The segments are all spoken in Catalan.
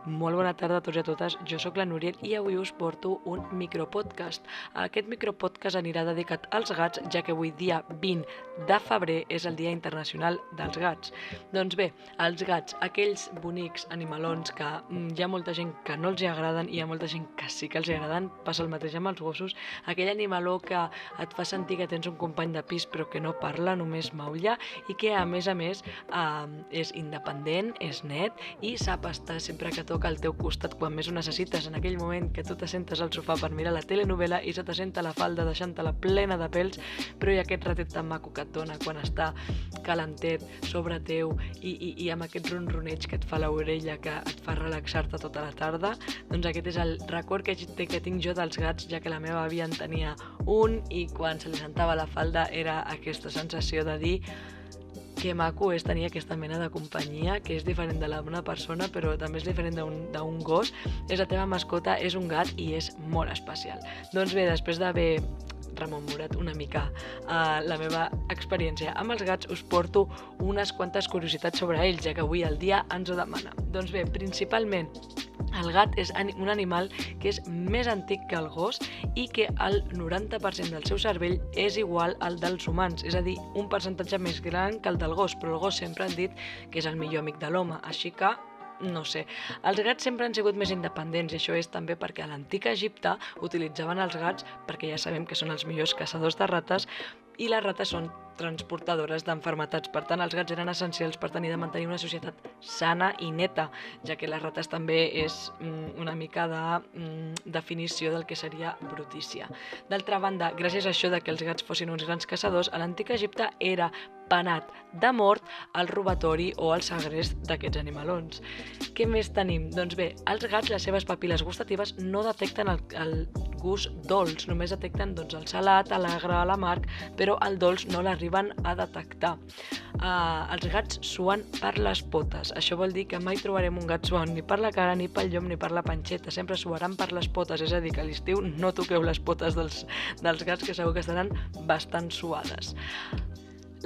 Molt bona tarda a tots i a totes, jo sóc la Núriel i avui us porto un micropodcast. Aquest micropodcast anirà dedicat als gats, ja que avui dia 20 de febrer és el Dia Internacional dels Gats. Doncs bé, els gats, aquells bonics animalons que hi ha molta gent que no els agraden i hi ha molta gent que sí que els agraden, passa el mateix amb els gossos, aquell animaló que et fa sentir que tens un company de pis però que no parla, només maulla i que a més és independent, és net i sap estar sempre que toca al teu costat quan més ho necessites, en aquell moment que tu t'assentes al sofà per mirar la telenovel·la i se t'assenta la falda deixant-te-la plena de pèls, però hi ha aquest ratet tan maco que et dona quan està calentet sobre teu i amb aquest ronroneig que et fa l'orella que et fa relaxar-te tota la tarda. Doncs aquest és el record que tinc jo dels gats, ja que la meva àvia en tenia un i quan se li sentava la falda era aquesta sensació de dir que maco és tenir aquesta mena de companyia, que és diferent de la d'una persona, però també és diferent d'un gos. És la teva mascota, és un gat i és molt especial. Doncs bé, després d'haver rememorat una mica la meva experiència amb els gats, us porto unes quantes curiositats sobre ells, ja que avui el dia ens ho demana. Doncs bé, principalment, el gat és un animal que és més antic que el gos i que el 90% del seu cervell és igual al dels humans, és a dir, un percentatge més gran que el del gos, però el gos sempre han dit que és el millor amic de l'home, així que no sé. Els gats sempre han sigut més independents i això és també perquè a l'antic Egipte utilitzaven els gats perquè ja sabem que són els millors caçadors de rates i les rates són transportadores d'enfermetats. Per tant, els gats eren essencials per tenir de mantenir una societat sana i neta, ja que les rates també és una mica de definició del que seria brutícia. D'altra banda, gràcies a això de que els gats fossin uns grans caçadors, a l'antic Egipte era penat de mort el robatori o el segrest d'aquests animalons. Què més tenim? Doncs bé, els gats, les seves papil·les gustatives no detecten el gust dolç, només detecten el salat, l'agre, l'amarg, però el dolç no l'arriben a detectar. Els gats suen per les potes, això vol dir que mai trobarem un gat suant ni per la cara, ni pel llom, ni per la panxeta, sempre suaran per les potes, és a dir, que a l'estiu no toqueu les potes dels gats que segur que estaran bastant suades.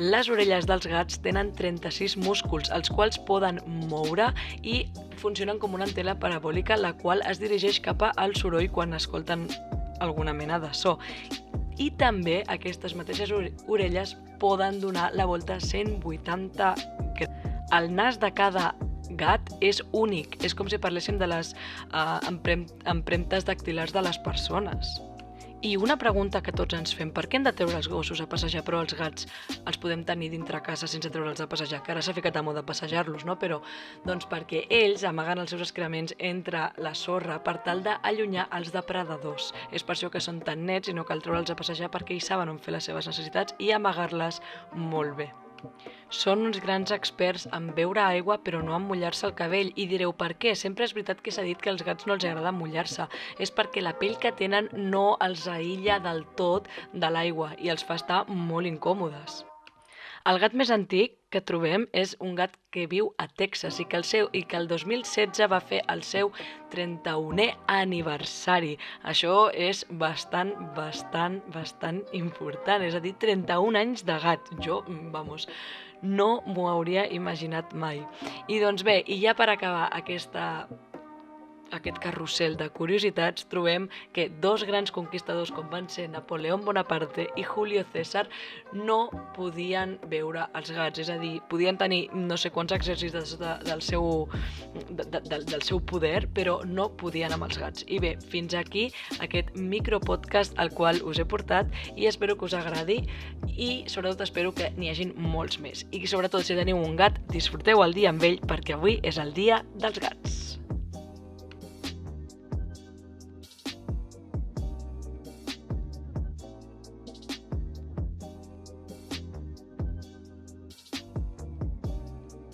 Les orelles dels gats tenen 36 músculs, els quals poden moure i funcionen com una antena parabòlica, la qual es dirigeix cap al soroll quan escolten alguna mena de so. I també aquestes mateixes orelles poden donar la volta 180 graus. El nas de cada gat és únic, és com si parléssim de les empremtes dactilars de les persones. I una pregunta que tots ens fem, per què hem de treure els gossos a passejar però els gats els podem tenir dintre casa sense treure'ls a passejar? Que ara s'ha ficat a moda passejar-los, no? Però doncs perquè ells amaguen els seus excrements entre la sorra per tal d'allunyar els depredadors. És per això que són tan nets i no cal treure'ls a passejar perquè ells saben on fer les seves necessitats i amagar-les molt bé. Són uns grans experts en beure aigua però no en mullar-se el cabell i direu per què? Sempre és veritat que s'ha dit que als gats no els agrada mullar-se, és perquè la pell que tenen no els aïlla del tot de l'aigua i els fa estar molt incòmodes. El gat més antic que trobem és un gat que viu a Texas i que el 2016 va fer el seu 31è aniversari. Això és bastant important, és a dir, 31 anys de gat. Jo, no m'ho hauria imaginat mai. I doncs bé, i ja per acabar aquest carrusel de curiositats, trobem que dos grans conquistadors com van ser Napoleón Bonaparte i Julio César no podien veure els gats, és a dir, podien tenir no sé quants exercicis del seu poder, però no podien amb els gats. I bé, fins aquí aquest micropodcast al qual us he portat i espero que us agradi i sobretot espero que n'hi hagin molts més. I sobretot si teniu un gat, disfruteu el dia amb ell perquè avui és el dia dels gats.